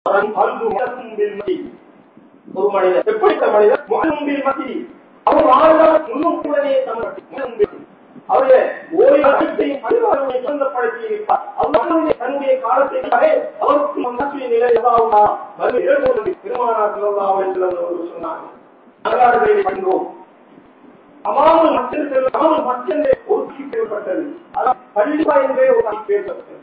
ஒரு மனிதர் எப்படித்த மனிதர் அவர் வாழ்ந்தால் முன்னுடனே அவருடைய ஓய்வையும் பரிவாரங்களை சொந்தப்படுத்தி இருப்பார். அவருடைய தன்னுடைய காலத்திற்காக அவருக்கு மனசுடைய நிலை எதாவது திருமணம் சொன்னார்கள். வரலாறுகளை கண்டோம். அமாமல் மற்றே ஒதுக்கி செய்யப்பட்டது. பள்ளிவா என்றே ஒரு பேசப்பட்டது.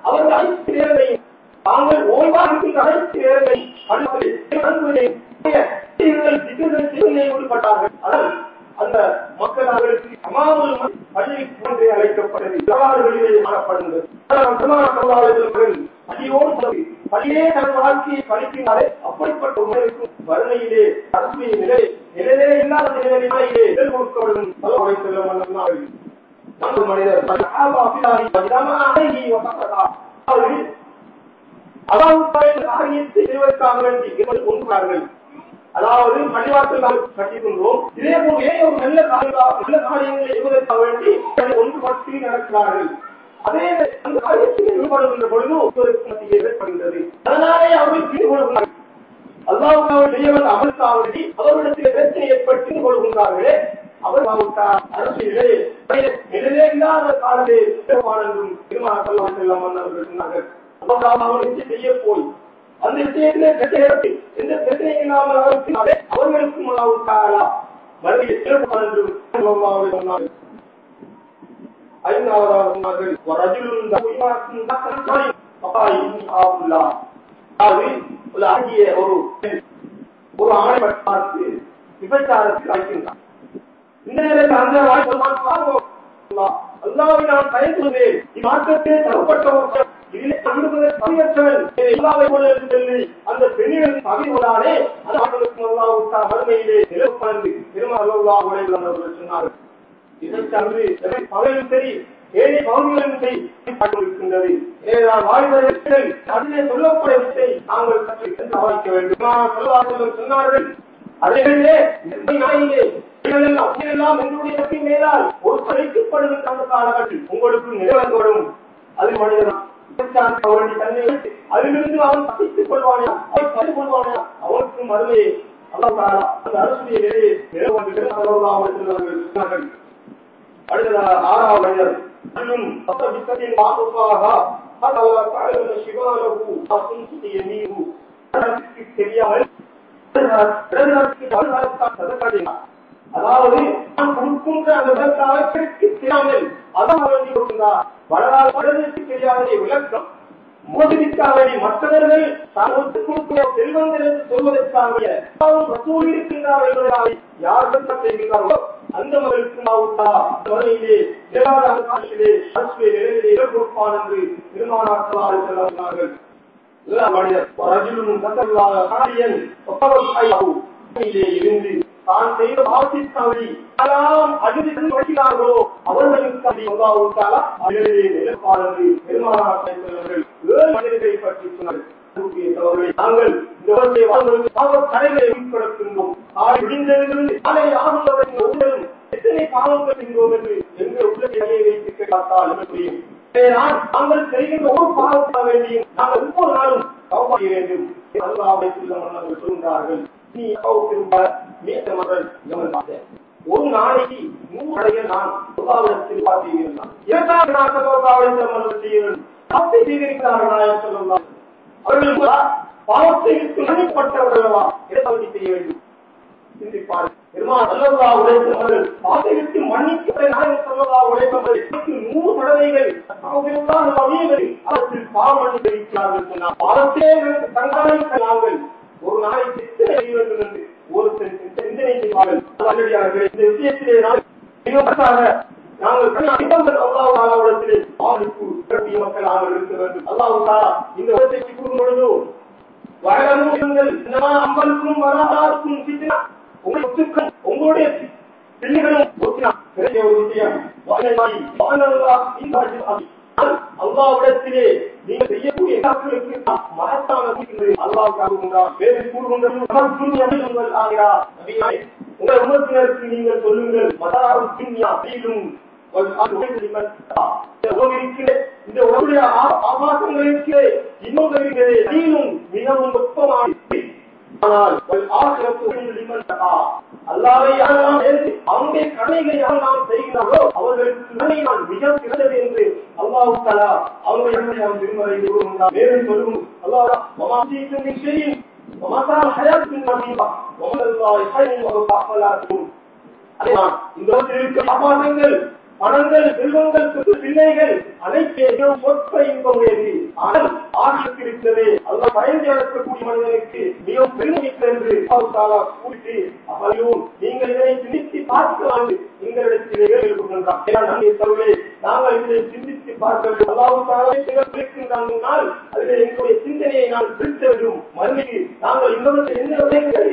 அவர்கள் அனைத்து நேரங்களையும் தாங்கள் ஓய்வாக இருக்கின்ற அனைத்து நேரங்களையும் ஈடுபட்டார்கள். அந்த மக்கள் அவர்களுக்கு அமாமல் பள்ளி போன்றே அழைக்கப்பட்டது. வரலாறுகளிலே காணப்படுகிறது. பள்ளியோடு பள்ளியே தன் வாழ்க்கையை படிக்கின்றாலே அப்படிப்பட்ட உணர்வுக்கும் வறுமையிலே அரசியல் நிலையிலே இல்லாத நிலையிலே எதிர் கொடுக்கப்படும் மனிதர் ஒன்றார்கள். அதாவது பள்ளிவாசல் கட்டிக்கொண்டோம். இதே போலே ஒரு நல்ல காரியங்களை செய்வதற்காக வேண்டி ஒன்றுபட்டு நடக்கிறார்கள். அதே அந்த காரியத்தில் ஈடுபடுகின்ற பொழுது ஒருவருக்கு மத்தியில் ஏற்படுகின்றது. அதனாலே அவர்கள் ஈடுபடுகிறார்கள். அல்லாஹ்வுக்காக செய்ய வந்த அமலுக்காக அவர்களிடத்தில் பிரச்சனை ஏற்பட்டு கொள்கின்றார்களே அவர் அரசியலே இல்லாத காலத்தை என்றும் திருமணம் சொன்னார்கள். அவர்களுக்கு செய்ய போய் அந்த விஷயத்திலே பிரச்சனை எந்த பிரச்சனை இல்லாமல் அவர்களுக்கும் மறுபடியும் சிறப்பு என்றும் சொன்னார்கள். ஐந்தாவதாக சொன்னார்கள் ஒரு ஆணை பார்த்து விபச்சாரத்தில் அழைக்கின்றார். இந்த நேரத்தில் அந்த அல்லாஹ்வை நான் பயந்துள்ளேன். இம்மாற்றத்திலே தரப்பட்ட அந்த பெண்ணின் பகிர்வதாலே மறுமையிலே நிலப்பந்து திருமணம் சொன்னார்கள். இதற்கன்று பகலும் சரி ஏழை பகுதிகளும் செய்கின்றது. அதிலே சொல்லப்படத்தை நாங்கள் சமாளிக்க வேண்டும் சொன்னார்கள். அதைகளிலே எல்லாம் என்னுடைய மேலால் ஒரு படைக்கப்படுகின்ற அந்த காலகட்டத்தில் உங்களுக்கு நிலவந்தோடும் அது மனிதன் அதிலிருந்து அவன் தப்பித்துக் கொள்வானே அவனுக்கு மறுமையை அந்த அரசுடைய நிலையை சொன்னார்கள். அடுத்ததாக ஆறாவது மனிதர் தெரியாமல் அதாவது நான் கொடுக்கின்ற அந்த விளக்காக தெரியாமல் அதான் கொடுக்கின்றார். வளரால் வளர்ச்சி தெரியாத விளக்கம் மோதிக்காக மற்றவர்கள் செல்வங்கள் என்று சொல்வதற்காக இருக்கின்றார்கள். யார் செய்கிறார்களோ அந்த மகளுக்கு கொடுப்பான் என்று திருமணார்கள். இருந்து தான் செய்த பாவத்திற்காக அழுது படிக்கிறார்களோ அவர்களுக்கு மனிதர்களை பற்றி சொன்னார்கள். நாங்கள் எத்தனை பாவங்கள் செய்தோம் என்று எங்கள் உள்ளே வைத்து கேட்டால் முடியும். நாங்கள் செய்கின்ற ஒரு பாவத்தாக வேண்டியும் நாங்கள் ஒவ்வொரு நாளும் தௌபா செய்ய வேண்டும். சொல்கிறார்கள். ஒரு நாளைக்கு 100 அடைய நான் சுகாதாரத்தில் பார்த்தீர்கள். இரண்டாவது அவர்கள் பாவத்தை நடைப்பட்டவர்களா இடப்பகுதி செய்ய வேண்டும். சிந்திப்பார்கள். பாவத்தை மன்னிக்க உழைப்பவர்கள் 100 தடவைகள் அவற்றில் பாவ மன்னிக்கிறார்கள் சொன்னார். பாவத்தே தங்களை நாங்கள் ஒரு நாளைக்கு எத்தனை செய்ய வேண்டும் என்று ஒரு சிந்தனை செய்வார்கள். இந்த விஷயத்திலே நாங்கள் அல்லாஹ்விடத்திலே மக்களாக இருக்க வேண்டும். அல்லாஹ் இந்த உலகத்தை கூறும் பொழுது அம்பலுக்கும் வராதாருக்கும் உங்களுடைய பிள்ளைகளும் ஒரு விஷயம் அல்லாஹ்விடத்திலே நீங்கள் செய்யக்கூடிய மகத்தான உங்கள் உமத்தினருக்கு நீங்கள் சொல்லுங்கள் மதாரும் இந்த உலகுடைய ஆபாசங்களுக்கு இன்னும் மிகவும் நுட்பமானது. ஆனால் அல்லாஹ்வை யாரெல்லாம் அவனுடைய கடமைகளை யாரெல்லாம் செய்கிறார்களோ அவர்களுக்கு நன்மை நான் மிக சிறந்தது என்று அல்லாஹ் தஆலா அவருடைய திருமறையில் கூறுகின்றார். மேலும் சொல்லும் அல்லாஹ் இந்த ஆபாசங்கள், பணங்கள், செல்வங்கள், பிள்ளைகள் அனைத்தையும் சொற்ப இன்பமுடையது. ஆனால் ஆகியத்தில் இருக்கிறது அல்லாஹ் பயந்து நடக்கக்கூடிய மனிதனுக்கு மிகவும் பெருமிக்க என்று கூறிட்டு அவரையும் நீங்கள் இதனை சிந்தித்து பார்க்கலாம் எங்களிடத்திலே எழுப்புகின்றார். நாங்கள் இதை சிந்தித்து பார்க்க வேண்டும். அல்லாஹ் அதிலே எங்களுடைய சிந்தனையை நான் திருத்த வேண்டும். மறுமைக்கு நாங்கள் இன்னொரு எந்த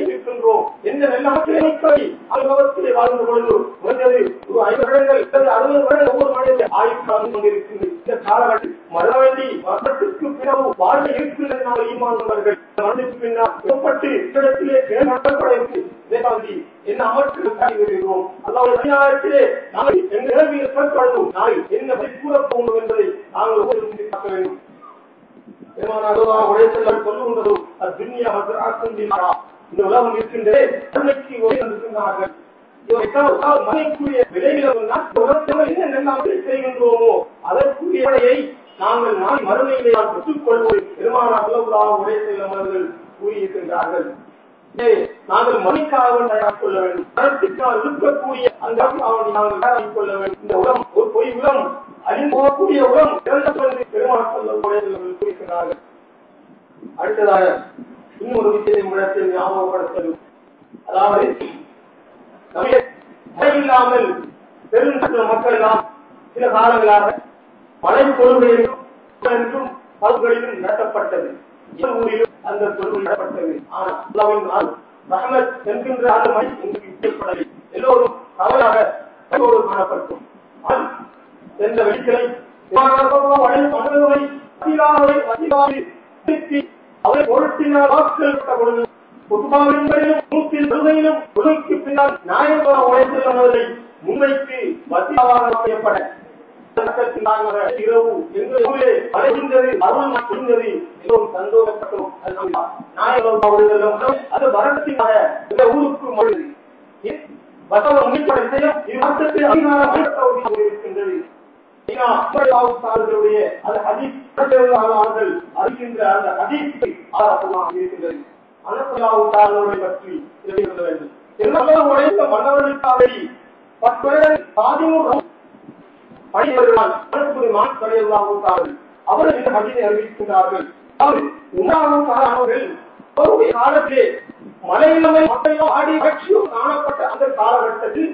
இருக்கின்றோம், எந்த நல்ல அனுபவத்திலே வாழ்ந்து கொண்டு குறைந்தது 50 வருடங்கள் 60 வருடங்கள் ஒவ்வொரு மனித ஆயுள் கொண்டிருக்கின்ற இந்த காலகட்டத்தில் மரண வேண்டி மரணத்திற்கு பிறகு வாழ்க்கை இருக்கின்றது. நாங்கள் ஈமான்கள் மரணத்துக்கு பின்னால் இடத்திலே நடத்தப்பட இருக்கு என்ன அமர்த்திருக்கிறோம். அல்லாஹ்வுடைய அதிகாரத்திலே நாங்கள் எங்கள் நிலைமையில் செயல்படுவோம். நாங்கள் என்ன கூற போகிறோம் என்பதை நாங்கள் ஒவ்வொரு பார்க்க வேண்டும். சொல்லுகின்றதும் இந்த உலகம் இருக்கின்றே இருக்கின்றார்கள். செய்கின்றோமோ அதற்குரிய நாங்கள் நாளை மறுமையிலே பெற்றுக் கொள்வோம். பெருமானார் உரை செல்லும் அவர்கள் கூறியிருக்கின்றார்கள். நாங்கள் மணிக்காக தயார் கொள்ள வேண்டும். மரத்திற்காக இருக்கக்கூடிய அந்த நாங்கள் தயாரிக் கொள்ள வேண்டும். இந்த உரம் ஒரு பொய் உரம் அழிந்து போகக்கூடிய உரம் பெருமானார் கூறியிருக்கிறார்கள். அடுத்ததாக இன்னொரு விஷயத்தை முழத்தில் ஞாபகப்படுத்தது. அதாவது மழை இல்லாமல் பெருந்த மக்கள் எல்லாம் சில காலங்களாக மழை கொள்கையிலும் பகுதிகளிலும் நடத்தப்பட்டது. ஊரிலும் அந்த கொள்கை நடத்தப்பட்டது. ஆனால் ரஹ்மத் என்கின்ற அந்த மழை எங்களுக்கு எல்லோரும் தவறாக காணப்பட்டோம். எந்த வெளிச்சலை அவரை பொருட்டினால் வாக்குகள் பொழுது பின்னால் நியாயமாக உழைத்துள்ளவர்களை முன்வைத்து வசியமாக செய்யப்பட இரவு எங்கள் ஊரிலே அடைகின்றது அருள் புரிந்தது எல்லோரும் சந்தோஷப்பட்டோம். அது வரத்தினாக இந்த ஊருக்கு மொழி இருக்கின்றது. அறிகின்ற அந்த ஹதீஸை இருக்கின்றது. அனசலாவுடைய பற்றி தெரிவிக்க வேண்டும். எல்லாம் உழைத்த மன்னர்களுக்காக 10 வருடங்கள் அவர்கள் இந்த ஹதீஸை அறிவிக்கின்றார்கள். அவர்கள் அவருடைய காலத்திலே மலையிலமை மக்களும் ஆடி கட்சியும் காணப்பட்ட அந்த காலகட்டத்தில்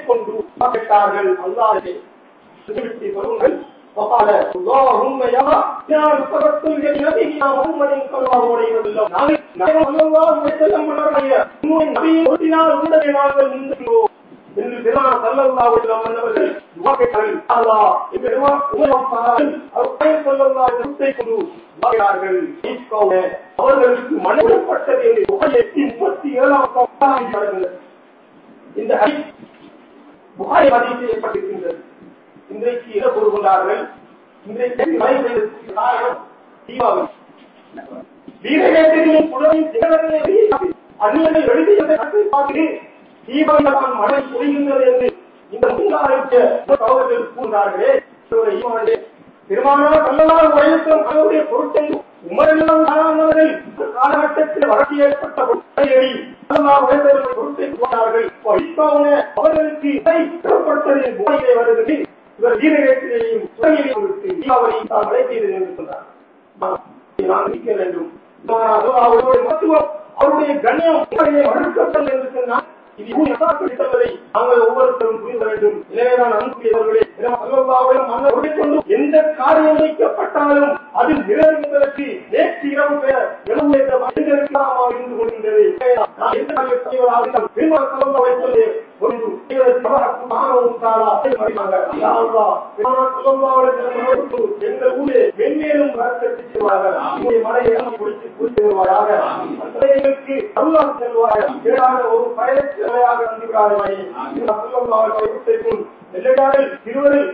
கொண்டு கேட்டார்கள். அல்லாஹ்வே வருங்கள் وقال اللهم يا رب نبينا محمد صلى الله عليه وسلم صلى الله عليه وسلم நபியை ஓட்டினால் உங்களை நாங்கள் நின்றோம் என்று பெருமானார் ஸல்லல்லாஹு அலைஹி வஸல்லம் அவர்கள் துஆ கேட்டார்கள். அல்லாஹ் இப்ராஹிம் அவர்கள் ஸல்லல்லாஹு அலைஹி வஸல்லம் துஆக்கிறார்கள். அவர்களுக்கு மனப்பட்டது 37ஆம் நடந்தது. இந்த ஹதீஸ் புகாரி ஹதீஸில் ஏற்பட்டிருக்கின்றது. இன்றைக்கு இட கூறுகின்றார்கள். இன்றைக்கு வீரகேசரியின் புலவின் திகழவே அந்நியர்கள் எழுதியதை பார்த்து தீபாவளி மழை பொழிகின்றது என்று இந்த முன்னாள் கூறுகிறார்களே. திருமணம் கல்லலால் வயசும் அவருடைய பொருட்கள் உமரெல்லாம் சாரானவர்கள் காலகட்டத்தில் வறட்சி ஏற்பட்ட பொருட்களை பொருட்டை போனார்கள். அவர்களுக்கு பெறப்பட்டதின் போதையை வருகிறது. இவர் வீரகேசரையும் துறையிலையும் விட்டு தீபாவளி தான் மழை செய்தது என்று சொன்னார். நான் நிற்க வேண்டும். அவருடைய மருத்துவம் அவருடைய கண்ணியம் மறுக்கப்பட்டது என்று சொன்னால் இது யதார்த்தத்தை நாங்கள் ஒவ்வொருத்தரும் புரிந்து வேண்டும். எனவேதான் அன்புடையவர்களே கொண்டு எந்த காரியம் வைக்கப்பட்டாலும் அதில் நிறைவேறுவதற்கு நேற்று இரவு இருந்து கொண்டிருந்தது. எங்கள் ஊரே மென்மேலும் செல்வாயாக ஒரு பயணமாக நம்புகிறார்கள் இருவரில்